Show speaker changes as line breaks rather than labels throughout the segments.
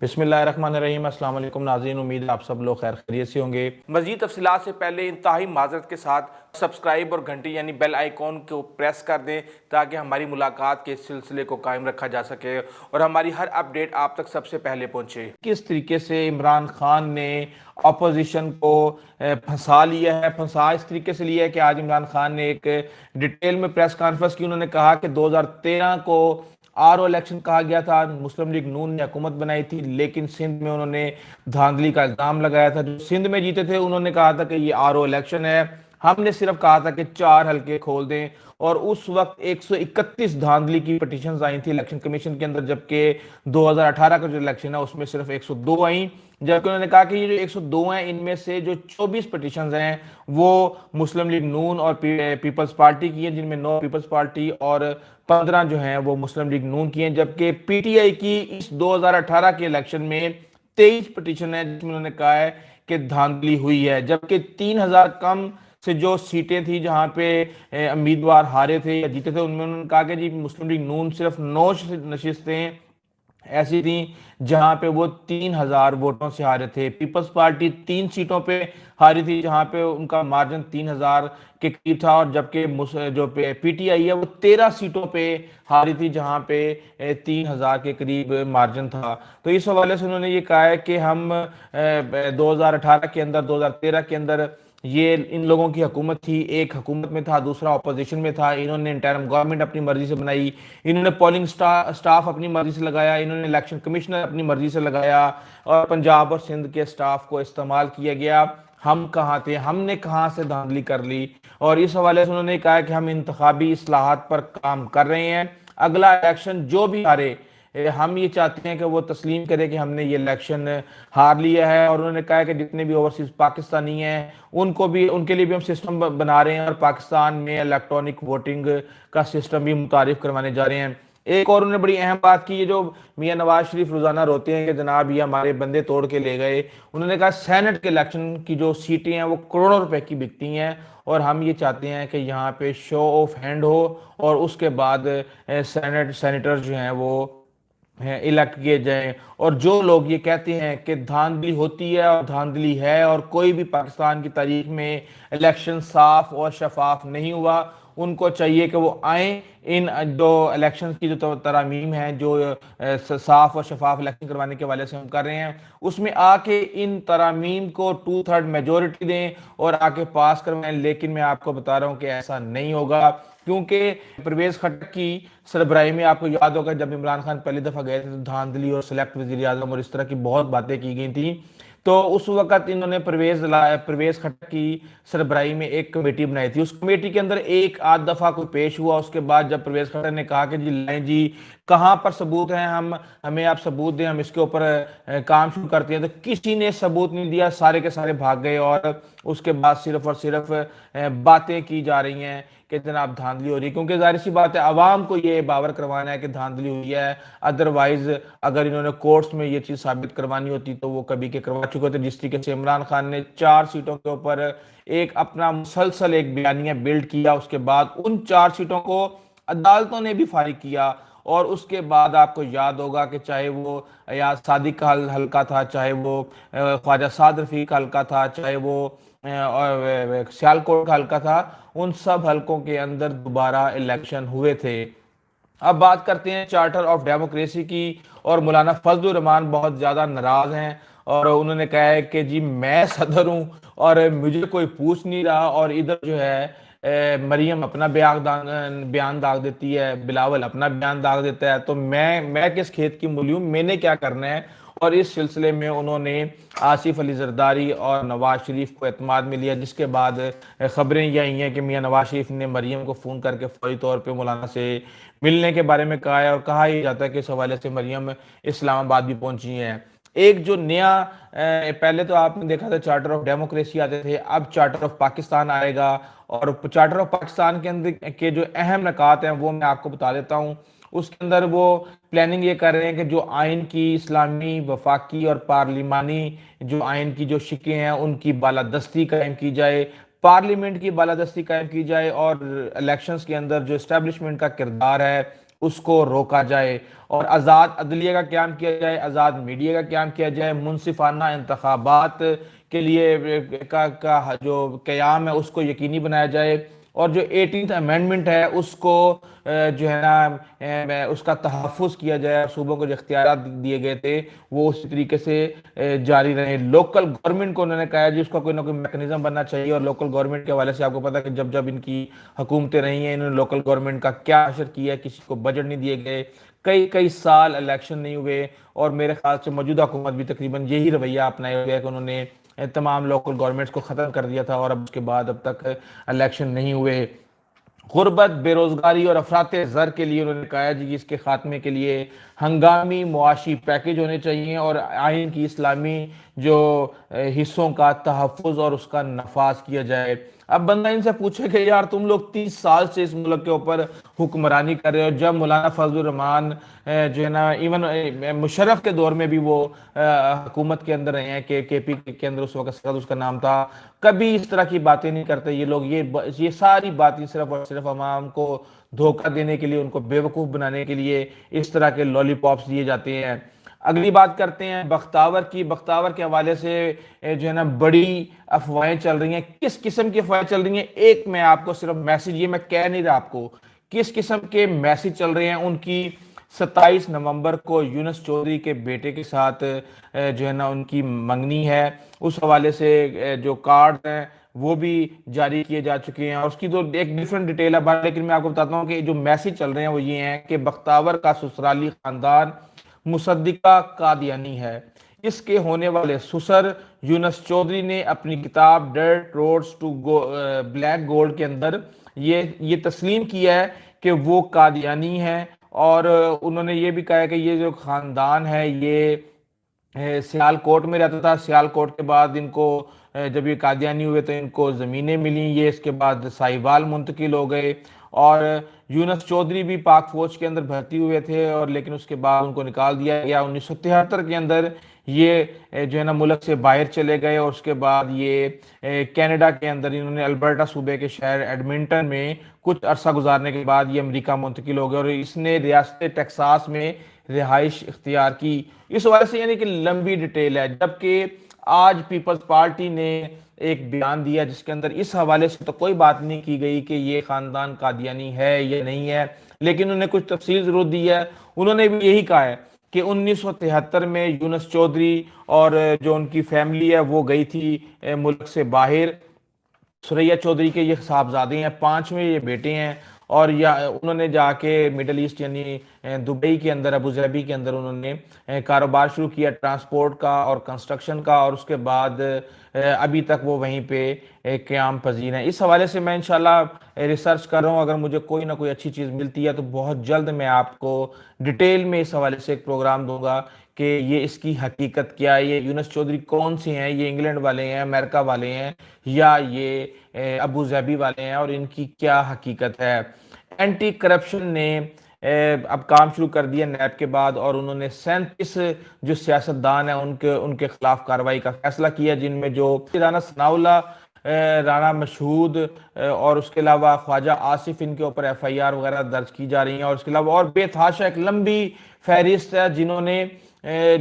بسم اللہ الرحمن الرحیم۔ السلام علیکم ناظرین، امید ہے آپ سب لوگ خیر خیریت سے ہوں گے۔ مزید تفصیلات سے پہلے انتہائی معذرت کے ساتھ سبسکرائب اور گھنٹی یعنی بیل آئیکن کو پریس کر دیں تاکہ ہماری ملاقات کے سلسلے کو قائم رکھا جا سکے اور ہماری ہر اپڈیٹ آپ تک سب سے پہلے پہنچے۔ کس طریقے سے عمران خان نے اپوزیشن کو پھنسا لیا ہے، پھنسا اس طریقے سے لیا ہے کہ آج عمران خان نے ایک ڈیٹیل میں پریس کانفرنس کی۔ انہوں نے کہا کہ 2013 کو الیکشن کہا گیا تھا، مسلم لیگ نون نے حکومت بنائی تھی، لیکن سندھ میں انہوں نے دھاندلی کا الزام لگایا تھا۔ جو سندھ میں جیتے تھے انہوں نے کہا تھا کہ یہ الیکشن ہے، ہم نے صرف کہا تھا کہ 4 حلقے کھول دیں، اور اس وقت 131 دھاندلی کی پٹیشنز آئی تھی الیکشن کمیشن کے اندر، جبکہ 2018 کا جو الیکشن ہے اس میں صرف 102 آئیں، جبکہ انہوں نے کہا کہ یہ جو 102 ہیں ان میں سے جو 24 پٹیشنز ہیں وہ مسلم لیگ نون اور پیپلز پارٹی کی ہیں، جن میں 9 پیپلز پارٹی اور 15 جو ہیں وہ مسلم لیگ نون کی ہیں، جبکہ پی ٹی آئی کی اس 2018 کے الیکشن میں 23 پٹیشن ہے جس میں انہوں نے کہا ہے کہ دھاندلی ہوئی ہے، جبکہ 3000 کم سے جو سیٹیں تھی جہاں پہ امیدوار ہارے تھے یا جیتے تھے، ان میں انہوں نے کہا کہ جی مسلم لیگ نون صرف 9 نشستیں ایسی تھیں جہاں پہ وہ 3000 ووٹوں سے ہارے تھے۔ پیپلز پارٹی 3 سیٹوں پہ ہاری تھی جہاں پہ ان کا مارجن 3000 کے قریب تھا، اور جبکہ جو پی ٹی آئی ہے وہ 13 سیٹوں پہ ہاری تھی جہاں پہ 3000 کے قریب مارجن تھا۔ تو اس حوالے سے انہوں نے یہ کہا ہے کہ ہم 2018 کے اندر 2013 کے اندر یہ ان لوگوں کی حکومت تھی، ایک حکومت میں تھا دوسرا اپوزیشن میں تھا، انہوں نے انٹرم گورنمنٹ اپنی مرضی سے بنائی، انہوں نے پولنگ سٹاف اپنی مرضی سے لگایا، انہوں نے الیکشن کمشنر اپنی مرضی سے لگایا، اور پنجاب اور سندھ کے سٹاف کو استعمال کیا گیا۔ ہم کہاں تھے، ہم نے کہاں سے دھاندلی کر لی؟ اور اس حوالے سے انہوں نے کہا کہ ہم انتخابی اصلاحات پر کام کر رہے ہیں، اگلا الیکشن جو بھی ہارے ہم یہ چاہتے ہیں کہ وہ تسلیم کرے کہ ہم نے یہ الیکشن ہار لیا ہے، اور انہوں نے کہا کہ جتنے بھی اوورسیز پاکستانی ہیں ان کے لیے بھی ہم سسٹم بنا رہے ہیں، اور پاکستان میں الیکٹرانک ووٹنگ کا سسٹم بھی متعارف کروانے جا رہے ہیں۔ ایک اور انہوں نے بڑی اہم بات کی، یہ جو میاں نواز شریف روزانہ روتے ہیں کہ جناب یہ ہمارے بندے توڑ کے لے گئے، انہوں نے کہا سینٹ کے الیکشن کی جو سیٹیں ہیں وہ کروڑوں روپے کی بکتی ہیں، اور ہم یہ چاہتے ہیں کہ یہاں پہ شو آف ہینڈ ہو، اور اس کے بعد سینیٹر جو ہیں وہ الیکٹ کیے جائیں۔ اور جو لوگ یہ کہتے ہیں کہ دھاندلی ہوتی ہے اور دھاندلی ہے اور کوئی بھی پاکستان کی تاریخ میں الیکشن صاف اور شفاف نہیں ہوا، ان کو چاہیے کہ وہ آئیں، ان جو الیکشن کی جو ترامیم ہیں جو صاف اور شفاف الیکشن کروانے کے حوالے سے ہم کر رہے ہیں، اس میں آ کے ان ترامیم کو 2/3 میجورٹی دیں اور آ کے پاس کروائیں۔ لیکن میں آپ کو بتا رہا ہوں کہ ایسا نہیں ہوگا، کیونکہ پرویز خٹک کی سربراہی میں آپ کو یاد ہوگا جب عمران خان پہلی دفعہ گئے تھے تو دھاندلی اور سلیکٹ وزیر اعظم اور اس طرح کی بہت باتیں کی گئی تھیں، تو اس وقت انہوں نے پرویز خٹک کی سربراہی میں ایک کمیٹی بنائی تھی، اس کمیٹی کے اندر ایک آدھ دفعہ کوئی پیش ہوا، اس کے بعد جب پرویز خٹک نے کہا کہ جی لائیں جی کہاں پر ثبوت ہیں، ہمیں آپ ثبوت دیں، ہم اس کے اوپر کام شروع کرتے ہیں، تو کسی نے ثبوت نہیں دیا، سارے کے سارے بھاگ گئے، اور اس کے بعد صرف اور صرف باتیں کی جا رہی ہیں کہ جناب دھاندلی ہو رہی ہے، کیونکہ ظاہر سی بات ہے عوام کو یہ باور کروانا ہے کہ دھاندلی ہوئی ہے، ادروائز اگر انہوں نے کورٹس میں یہ چیز ثابت کروانی ہوتی تو وہ کبھی کے کروا چکے تھے۔ جس طریقے سے عمران خان نے 4 سیٹوں کے اوپر ایک اپنا مسلسل ایک بیانیہ بلڈ کیا، اس کے بعد ان 4 سیٹوں کو عدالتوں نے بھی فارغ کیا، اور اس کے بعد آپ کو یاد ہوگا کہ چاہے وہ ایاز صادق کا حلقہ تھا، چاہے وہ خواجہ سعد رفیق کا حلقہ تھا، چاہے وہ سیالکوٹ کا حلقہ تھا، ان سب حلقوں کے اندر دوبارہ الیکشن ہوئے تھے۔ اب بات کرتے ہیں چارٹر آف ڈیموکریسی کی، اور مولانا فضل الرحمان بہت زیادہ ناراض ہیں، اور انہوں نے کہا ہے کہ جی میں صدر ہوں اور مجھے کوئی پوچھ نہیں رہا، اور ادھر جو ہے مریم اپنا بیان داغ دیتی ہے، بلاول اپنا بیان داغ دیتا ہے، تو میں کس کھیت کی مولی ہوں، میں نے کیا کرنا ہے؟ اور اس سلسلے میں انہوں نے آصف علی زرداری اور نواز شریف کو اعتماد میں لیا، جس کے بعد خبریں یہ آئی ہیں کہ میاں نواز شریف نے مریم کو فون کر کے فوری طور پہ مولانا سے ملنے کے بارے میں کہا ہے، اور کہا ہی جاتا ہے کہ اس حوالے سے مریم اسلام آباد بھی پہنچی ہیں۔ ایک جو نیا پہلے تو آپ نے دیکھا تھا چارٹر آف ڈیموکریسی آتے تھے، اب چارٹر آف پاکستان آئے گا، اور چارٹر آف پاکستان کے اندر کے جو اہم نکات ہیں وہ میں آپ کو بتا دیتا ہوں۔ اس کے اندر وہ پلاننگ یہ کر رہے ہیں کہ جو آئین کی اسلامی وفاقی اور پارلیمانی جو آئین کی جو شکیں ہیں ان کی بالادستی قائم کی جائے، پارلیمنٹ کی بالادستی قائم کی جائے، اور الیکشنز کے اندر جو اسٹیبلشمنٹ کا کردار ہے اس کو روکا جائے اور آزاد عدلیہ کا قیام کیا جائے، آزاد میڈیا کا قیام کیا جائے، منصفانہ انتخابات کے لیے کا جو قیام ہے اس کو یقینی بنایا جائے، اور جو 18th امینڈمنٹ ہے اس کو جو ہے نا اس کا تحفظ کیا جائے، صوبوں کو جو اختیارات دیے گئے تھے وہ اسی طریقے سے جاری رہیں۔ لوکل گورنمنٹ کو انہوں نے کہا جی اس کا کوئی نہ کوئی میکنزم بننا چاہیے، اور لوکل گورنمنٹ کے حوالے سے آپ کو پتا ہے کہ جب جب ان کی حکومتیں رہی ہیں انہوں نے لوکل گورنمنٹ کا کیا اثر کیا ہے، کسی کو بجٹ نہیں دیے گئے، کئی سال الیکشن نہیں ہوئے، اور میرے خیال سے موجودہ حکومت بھی تقریباً یہی رویہ اپنایا ہوا ہے کہ انہوں نے تمام لوکل گورنمنٹس کو ختم کر دیا تھا، اور اب اس کے بعد اب تک الیکشن نہیں ہوئے۔ غربت، بے روزگاری اور افراط زر کے لیے انہوں نے کہا جی کہ اس کے خاتمے کے لیے ہنگامی معاشی پیکج ہونے چاہیے، اور آئین کی اسلامی جو حصوں کا تحفظ اور اس کا نفاذ کیا جائے۔ اب بندہ ان سے پوچھے کہ یار تم لوگ 30 سال سے اس ملک کے اوپر حکمرانی کر رہے ہو، جب مولانا فضل الرحمان جو ہے نا ایون مشرف کے دور میں بھی وہ حکومت کے اندر رہے ہیں، کہ کے پی کے اندر اس وقت اس کا نام تھا، کبھی اس طرح کی باتیں نہیں کرتے یہ لوگ۔ یہ ساری باتیں صرف اور صرف عوام کو دھوکہ دینے کے لیے، ان کو بیوقوف بنانے کے لیے اس طرح کے لالی پاپس دیے جاتے ہیں۔ اگلی بات کرتے ہیں بختاور کی۔ بختاور کے حوالے سے جو ہے نا بڑی افواہیں چل رہی ہیں۔ کس قسم کی افواہیں چل رہی ہیں؟ ایک میں آپ کو صرف میسج، یہ میں کہہ نہیں رہا آپ کو کس قسم کے میسج چل رہے ہیں ان کی۔ 27 نومبر کو یونس چودھری کے بیٹے کے ساتھ جو ہے نا ان کی منگنی ہے، اس حوالے سے جو کارڈ ہیں وہ بھی جاری کیے جا چکے ہیں، اور اس کی تو ایک ڈیفرنٹ ڈیٹیل ہے، لیکن میں آپ کو بتاتا ہوں کہ جو میسج چل رہے ہیں وہ یہ ہیں کہ بختاور کا سسرالی خاندان مصدقہ قادیانی ہے۔ اس کے ہونے والے سسر یونس چودھری نے اپنی کتاب Dirt Roads to Black Gold کے اندر یہ تسلیم کیا ہے کہ وہ قادیانی ہے، اور انہوں نے یہ بھی کہا ہے کہ یہ جو خاندان ہے یہ سیال کوٹ میں رہتا تھا، سیال کوٹ کے بعد ان کو جب یہ قادیانی ہوئے تو ان کو زمینیں ملیں، یہ اس کے بعد سائیوال منتقل ہو گئے، اور یونس چودھری بھی پاک فوج کے اندر بھرتی ہوئے تھے، اور لیکن اس کے بعد ان کو نکال دیا گیا۔ 1973 کے اندر یہ جو ہے نا ملک سے باہر چلے گئے، اور اس کے بعد یہ کینیڈا کے اندر انہوں نے البرٹا صوبے کے شہر ایڈمنٹن میں کچھ عرصہ گزارنے کے بعد یہ امریکہ منتقل ہو گئے، اور اس نے ریاست ٹیکساس میں رہائش اختیار کی۔ اس وجہ سے یعنی کہ لمبی ڈیٹیل ہے، جبکہ آج پیپلز پارٹی نے ایک بیان دیا جس کے اندر اس حوالے سے تو کوئی بات نہیں کی گئی کہ یہ خاندان قادیانی ہے یا نہیں ہے، لیکن انہوں نے کچھ تفصیل ضرور دی ہے۔ انہوں نے بھی یہی کہا ہے کہ 1973 میں یونس چودھری اور جو ان کی فیملی ہے وہ گئی تھی ملک سے باہر۔ سریا چودھری کے یہ صاحبزادے ہیں، 5ویں یہ بیٹے ہیں، اور انہوں نے جا کے مڈل ایسٹ یعنی دبئی کے اندر، ابوظہبی کے اندر انہوں نے کاروبار شروع کیا ٹرانسپورٹ کا اور کنسٹرکشن کا، اور اس کے بعد ابھی تک وہ وہیں پہ قیام پذیر ہیں۔ اس حوالے سے میں انشاءاللہ ریسرچ کر رہا ہوں، اگر مجھے کوئی نہ کوئی اچھی چیز ملتی ہے تو بہت جلد میں آپ کو ڈیٹیل میں اس حوالے سے ایک پروگرام دوں گا کہ یہ اس کی حقیقت کیا ہے، یہ یونس چودھری کون سے ہیں، یہ انگلینڈ والے ہیں، امریکہ والے ہیں، یا یہ ابوظہبی والے ہیں، اور ان کی کیا حقیقت ہے۔ اینٹی کرپشن نے اب کام شروع کر دیا نیب کے بعد، اور انہوں نے 37 جو سیاستدان ہیں ان کے خلاف کارروائی کا فیصلہ کیا، جن میں جو رانا ثناء اللہ، رانا مشہود اور اس کے علاوہ خواجہ آصف، ان کے اوپر ایف آئی آر وغیرہ درج کی جا رہی ہیں، اور اس کے علاوہ اور بے تحاشا ایک لمبی فہرست ہے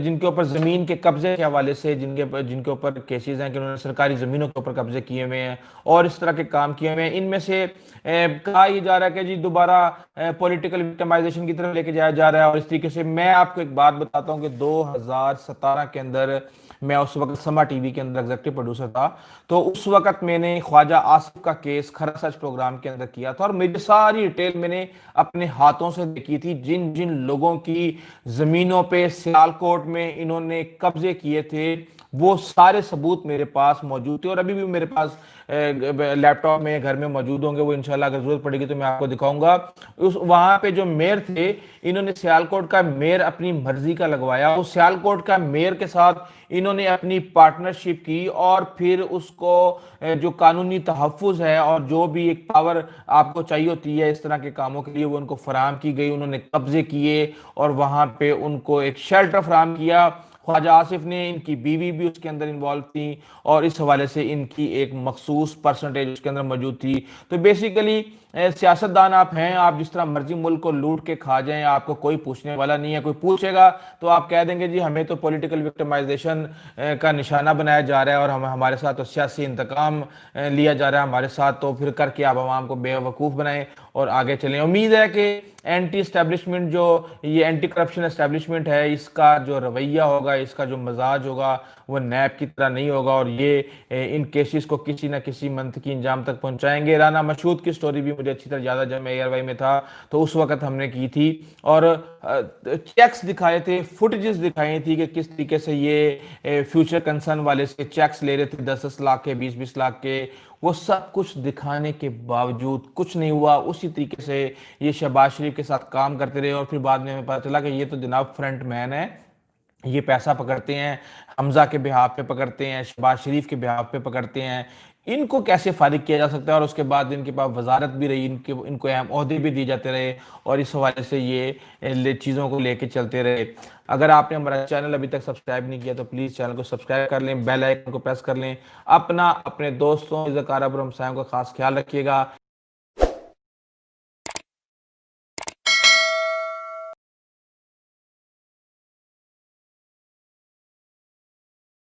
جن کے اوپر زمین کے قبضے کے حوالے سے جن کے اوپر کیسز ہیں کہ انہوں نے سرکاری زمینوں کے اوپر قبضے کیے ہوئے ہیں اور اس طرح کے کام کیے ہوئے ہیں۔ ان میں سے کہا یہ جا رہا ہے کہ جی دوبارہ پولیٹیکل وکٹمائزیشن کی طرف لے کے جایا جا رہا ہے، اور اس طریقے سے میں آپ کو ایک بات بتاتا ہوں کہ 2017 کے اندر میں اس وقت سما ٹی وی کے اندر ایگزیکٹو پروڈیوسر تھا، تو اس وقت میں نے خواجہ آصف کا کیس کھرا سچ پروگرام کے اندر کیا تھا، اور میری ساری ڈیٹیل میں نے اپنے ہاتھوں سے دیکھی تھی، جن جن لوگوں کی زمینوں پہ سیالکوٹ میں انہوں نے قبضے کیے تھے وہ سارے ثبوت میرے پاس موجود تھے، اور ابھی بھی میرے پاس لیپ ٹاپ میں گھر میں موجود ہوں گے، وہ انشاءاللہ اگر ضرورت پڑے گی تو میں آپ کو دکھاؤں گا۔ وہاں پہ جو میئر تھے انہوں نے سیالکوٹ کا میئر اپنی مرضی کا لگوایا، اس سیالکوٹ کا میئر کے ساتھ انہوں نے اپنی پارٹنرشپ کی، اور پھر اس کو جو قانونی تحفظ ہے اور جو بھی ایک پاور آپ کو چاہیے ہوتی ہے اس طرح کے کاموں کے لیے وہ ان کو فراہم کی گئی، انہوں نے قبضے کیے اور وہاں پہ ان کو ایک شیلٹر فراہم کیا۔ خواجہ آصف نے، ان کی بیوی بھی اس کے اندر انوالو تھی، اور اس حوالے سے ان کی ایک مخصوص پرسنٹیج اس کے اندر موجود تھی۔ تو بیسیکلی سیاستدان آپ ہیں، آپ جس طرح مرضی ملک کو لوٹ کے کھا جائیں، آپ کو کوئی پوچھنے والا نہیں ہے۔ کوئی پوچھے گا تو آپ کہہ دیں گے جی ہمیں تو پولیٹیکل وکٹمائزیشن کا نشانہ بنایا جا رہا ہے، اور ہمارے ساتھ تو سیاسی انتقام لیا جا رہا ہے ہمارے ساتھ، تو پھر کر کے آپ عوام کو بے وقوف بنائیں اور آگے چلیں۔ امید ہے کہ اینٹی اسٹیبلشمنٹ، جو یہ اینٹی کرپشن اسٹیبلشمنٹ ہے، اس کا جو رویہ ہوگا، اس کا جو مزاج ہوگا، وہ نیب کی طرح نہیں ہوگا، اور یہ ان کیسز کو کسی نہ کسی منطقی انجام تک پہنچائیں گے۔ رانا مشہود کی سٹوری بھی مجھے اچھی طرح یاد ہے، جب میں ایئر وائی میں تھا تو اس وقت ہم نے کی تھی، اور چیکس دکھائے تھے، فوٹیجز دکھائی تھی کہ کس طریقے سے یہ فیوچر کنسرن والے سے چیکس لے رہے تھے، 10-10 لاکھ کے، 20-20 لاکھ کے۔ وہ سب کچھ دکھانے کے باوجود کچھ نہیں ہوا، اسی طریقے سے یہ شہباز شریف کے ساتھ کام کرتے رہے، اور پھر بعد میں ہمیں پتا چلا کہ یہ تو جناب فرنٹ مین ہے، یہ پیسہ پکڑتے ہیں، حمزہ کے بہاف پہ پکڑتے ہیں، شہباز شریف کے بہاف پہ پکڑتے ہیں۔ ان کو کیسے فارغ کیا جا سکتا ہے؟ اور اس کے بعد ان کے پاس وزارت بھی رہی، ان کو اہم عہدے بھی دی جاتے رہے، اور اس حوالے سے یہ چیزوں کو لے کے چلتے رہے۔ اگر آپ نے ہمارا چینل ابھی تک سبسکرائب نہیں کیا تو پلیز چینل کو سبسکرائب کر لیں، بیل آئیکن کو پریس کر لیں، اپنے دوستوں، رضاکار اور ہمسایوں کا خاص خیال رکھیے گا۔